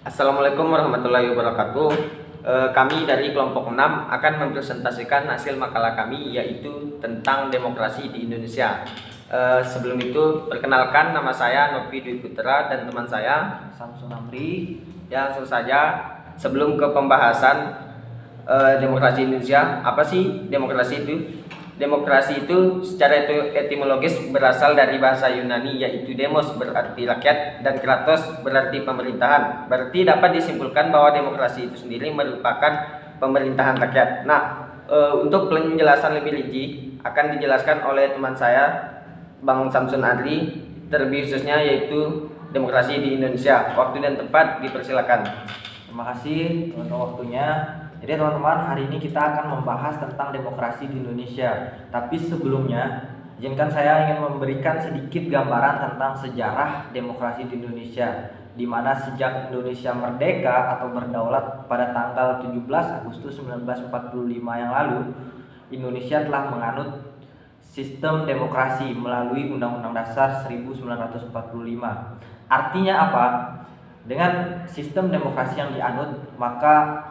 Assalamualaikum warahmatullahi wabarakatuh. Kami dari kelompok 6 akan mempresentasikan hasil makalah kami, yaitu tentang demokrasi di Indonesia. Sebelum itu, perkenalkan, nama saya Novi Dwi Putra dan teman saya Samsul Amri. Ya, langsung saja. Sebelum ke pembahasan demokrasi Indonesia, apa sih demokrasi itu? Demokrasi itu secara etimologis berasal dari bahasa Yunani, yaitu demos berarti rakyat dan kratos berarti pemerintahan. Berarti dapat disimpulkan bahwa demokrasi itu sendiri merupakan pemerintahan rakyat. Nah, untuk penjelasan lebih rinci akan dijelaskan oleh teman saya, Bang Samsun Adli, terlebih khususnya yaitu demokrasi di Indonesia. Waktu dan tempat dipersilakan. Terima kasih untuk waktunya. Jadi teman-teman, hari ini kita akan membahas tentang demokrasi di Indonesia. Tapi sebelumnya, izinkan saya ingin memberikan sedikit gambaran tentang sejarah demokrasi di Indonesia, di mana sejak Indonesia merdeka atau berdaulat pada tanggal 17 Agustus 1945 yang lalu, Indonesia telah menganut sistem demokrasi melalui Undang-Undang Dasar 1945. Artinya apa? Dengan sistem demokrasi yang dianut, maka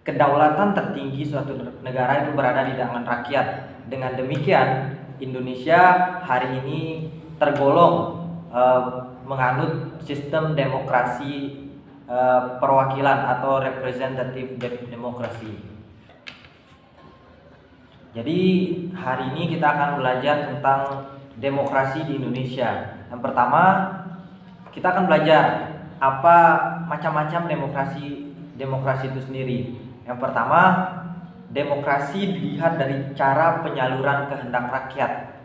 kedaulatan tertinggi suatu negara itu berada di tangan rakyat. Dengan demikian, Indonesia hari ini tergolong menganut sistem demokrasi perwakilan atau representative democracy. Jadi hari ini kita akan belajar tentang demokrasi di Indonesia. Yang pertama, kita akan belajar apa macam-macam demokrasi itu sendiri. Yang pertama, demokrasi dilihat dari cara penyaluran kehendak rakyat.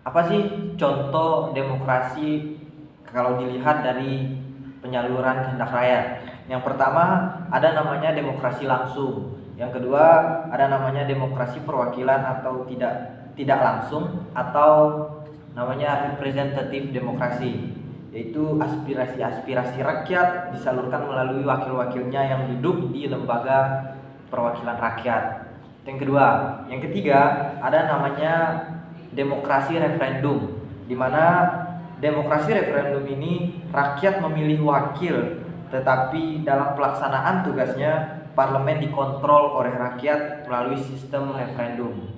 Apa sih contoh demokrasi kalau dilihat dari penyaluran kehendak rakyat? Yang pertama, ada namanya demokrasi langsung. Yang kedua, ada namanya demokrasi perwakilan atau tidak langsung, atau namanya representative demokrasi, yaitu aspirasi rakyat disalurkan melalui wakil-wakilnya yang duduk di lembaga perwakilan rakyat. Yang kedua, yang ketiga, ada namanya demokrasi referendum, di mana demokrasi referendum ini rakyat memilih wakil, tetapi dalam pelaksanaan tugasnya parlemen dikontrol oleh rakyat melalui sistem referendum.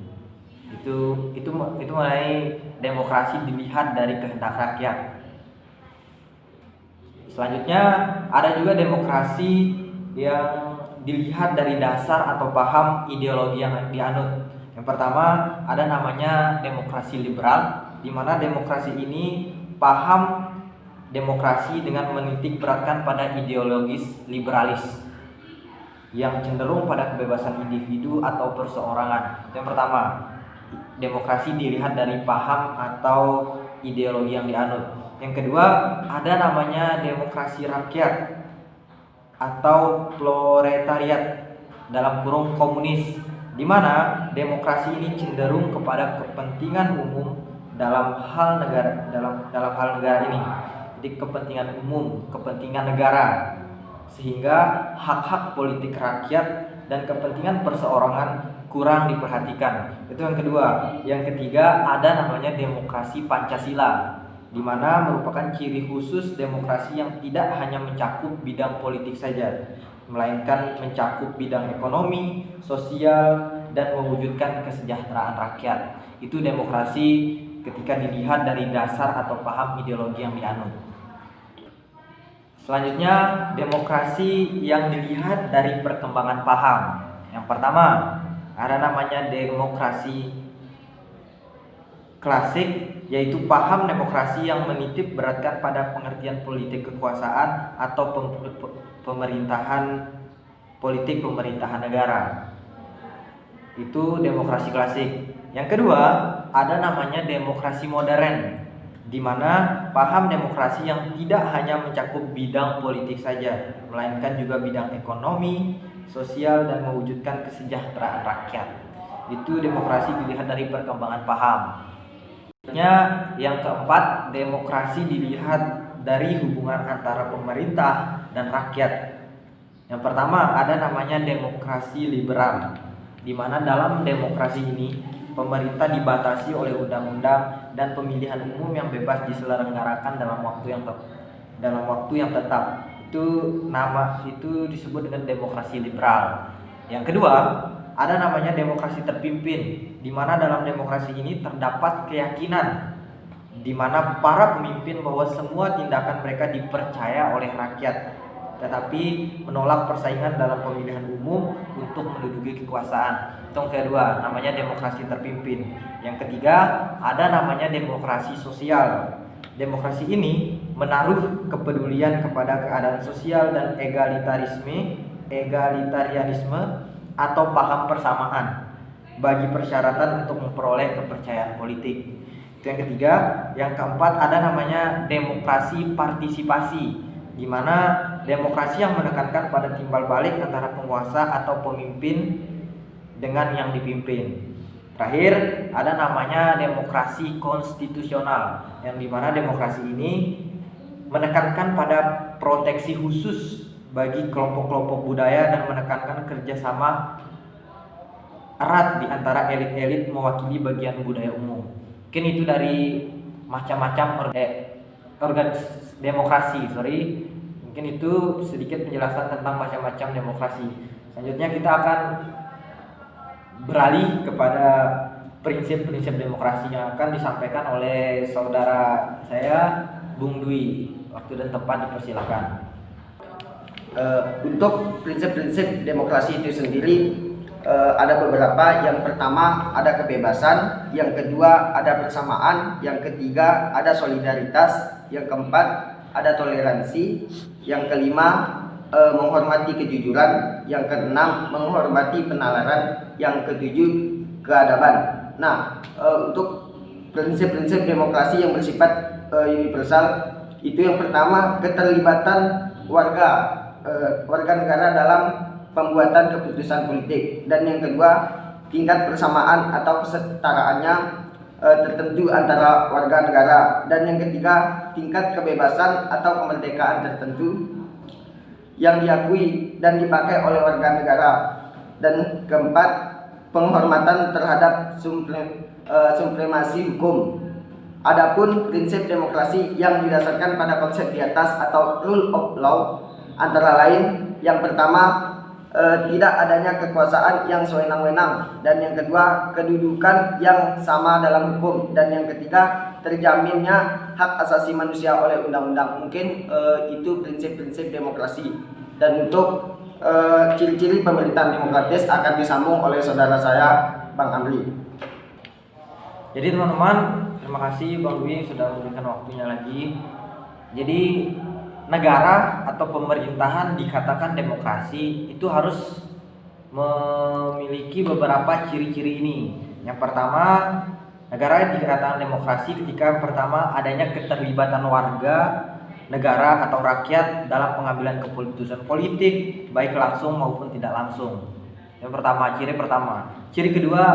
Itu mengenai demokrasi dilihat dari kehendak rakyat. Selanjutnya, ada juga demokrasi yang dilihat dari dasar atau paham ideologi yang dianut. Yang pertama, ada namanya demokrasi liberal, di mana demokrasi ini paham demokrasi dengan menitik beratkan pada ideologis liberalis yang cenderung pada kebebasan individu atau perseorangan. Yang pertama, demokrasi dilihat dari paham atau ideologi yang dianut. Yang kedua, ada namanya demokrasi rakyat atau proletariat dalam kurung komunis, di mana demokrasi ini cenderung kepada kepentingan umum dalam hal negara ini. Jadi kepentingan umum, kepentingan negara, sehingga hak-hak politik rakyat dan kepentingan perseorangan kurang diperhatikan. Itu yang kedua. Yang ketiga, ada namanya demokrasi Pancasila, di mana merupakan ciri khusus demokrasi yang tidak hanya mencakup bidang politik saja, melainkan mencakup bidang ekonomi, sosial, dan mewujudkan kesejahteraan rakyat. Itu demokrasi ketika dilihat dari dasar atau paham ideologi yang dianut. Selanjutnya, demokrasi yang dilihat dari perkembangan paham. Yang pertama, ada namanya demokrasi klasik, yaitu paham demokrasi yang menitik beratkan pada pengertian politik kekuasaan atau pemerintahan negara. Itu demokrasi klasik. Yang kedua, ada namanya demokrasi modern, di mana paham demokrasi yang tidak hanya mencakup bidang politik saja, melainkan juga bidang ekonomi, sosial, dan mewujudkan kesejahteraan rakyat. Itu demokrasi dilihat dari perkembangan paham. Yang keempat, demokrasi dilihat dari hubungan antara pemerintah dan rakyat. Yang pertama, ada namanya demokrasi liberal, di mana dalam demokrasi ini pemerintah dibatasi oleh undang-undang dan pemilihan umum yang bebas diselenggarakan dalam waktu yang tetap. Itu nama itu disebut dengan demokrasi liberal. Yang kedua, ada namanya demokrasi terpimpin, di mana dalam demokrasi ini terdapat keyakinan di mana para pemimpin bahwa semua tindakan mereka dipercaya oleh rakyat, tetapi menolak persaingan dalam pemilihan umum untuk menduduki kekuasaan. Itu yang kedua, namanya demokrasi terpimpin. Yang ketiga, ada namanya demokrasi sosial. Demokrasi ini menaruh kepedulian kepada keadaan sosial dan egalitarianisme atau paham persamaan bagi persyaratan untuk memperoleh kepercayaan politik. Itu yang ketiga. Yang keempat, ada namanya demokrasi partisipasi, di mana demokrasi yang menekankan pada timbal balik antara penguasa atau pemimpin dengan yang dipimpin. Terakhir, ada namanya demokrasi konstitusional, yang dimana demokrasi ini menekankan pada proteksi khusus bagi kelompok-kelompok budaya dan menekankan kerjasama erat di antara elit-elit mewakili bagian budaya umum. Mungkin itu dari macam-macam demokrasi. Mungkin itu sedikit penjelasan tentang macam-macam demokrasi. Selanjutnya kita akan beralih kepada prinsip-prinsip demokrasi yang akan disampaikan oleh saudara saya, Bung Dwi. Waktu dan tempat dipersilakan. Untuk prinsip-prinsip demokrasi itu sendiri ada beberapa. Yang pertama ada kebebasan, yang kedua ada persamaan, yang ketiga ada solidaritas, yang keempat ada toleransi, yang kelima menghormati kejujuran, yang keenam menghormati penalaran, yang ketujuh keadaban. Nah, untuk prinsip-prinsip demokrasi yang bersifat universal itu yang pertama keterlibatan warga negara dalam pembuatan keputusan politik, dan yang kedua tingkat persamaan atau kesetaraannya tertentu antara warga negara, dan yang ketiga tingkat kebebasan atau kemerdekaan tertentu yang diakui dan dipakai oleh warga negara, dan keempat penghormatan terhadap supremasi hukum. Adapun prinsip demokrasi yang didasarkan pada konsep di atas atau rule of law antara lain, yang pertama tidak adanya kekuasaan yang sewenang-wenang, dan yang kedua kedudukan yang sama dalam hukum, dan yang ketiga terjaminnya hak asasi manusia oleh undang-undang. Mungkin itu prinsip-prinsip demokrasi. Dan untuk ciri-ciri pemerintahan demokratis akan disambung oleh saudara saya, Bang Amri. Jadi teman-teman, terima kasih Bang Dwi sudah memberikan waktunya lagi. Jadi negara atau pemerintahan dikatakan demokrasi itu harus memiliki beberapa ciri-ciri ini. Yang pertama, negara dikatakan demokrasi ketika yang pertama adanya keterlibatan warga negara atau rakyat dalam pengambilan keputusan politik, baik langsung maupun tidak langsung. Yang pertama, ciri pertama. Ciri kedua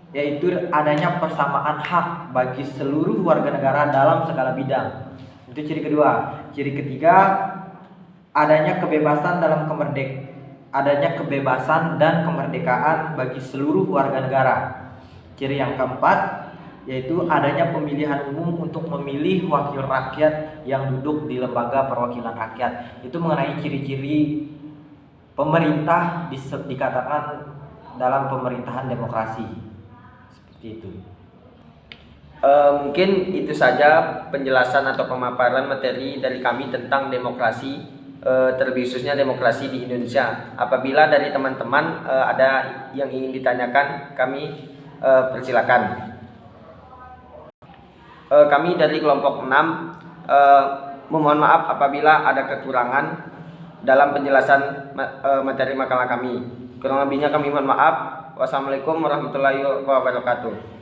yaitu adanya persamaan hak bagi seluruh warga negara dalam segala bidang. Itu ciri kedua. Ciri ketiga, adanya kebebasan dan kemerdekaan bagi seluruh warga negara. Ciri yang keempat yaitu adanya pemilihan umum untuk memilih wakil rakyat yang duduk di lembaga perwakilan rakyat. Itu mengenai ciri-ciri pemerintah dikatakan dalam pemerintahan demokrasi. Seperti itu. Mungkin itu saja penjelasan atau pemaparan materi dari kami tentang demokrasi, terlebih khususnya demokrasi di Indonesia. Apabila dari teman-teman ada yang ingin ditanyakan, kami persilakan. Kami dari kelompok 6 memohon maaf apabila ada kekurangan dalam penjelasan materi makalah kami. Kurang lebihnya kami mohon maaf. Wassalamualaikum warahmatullahi wabarakatuh.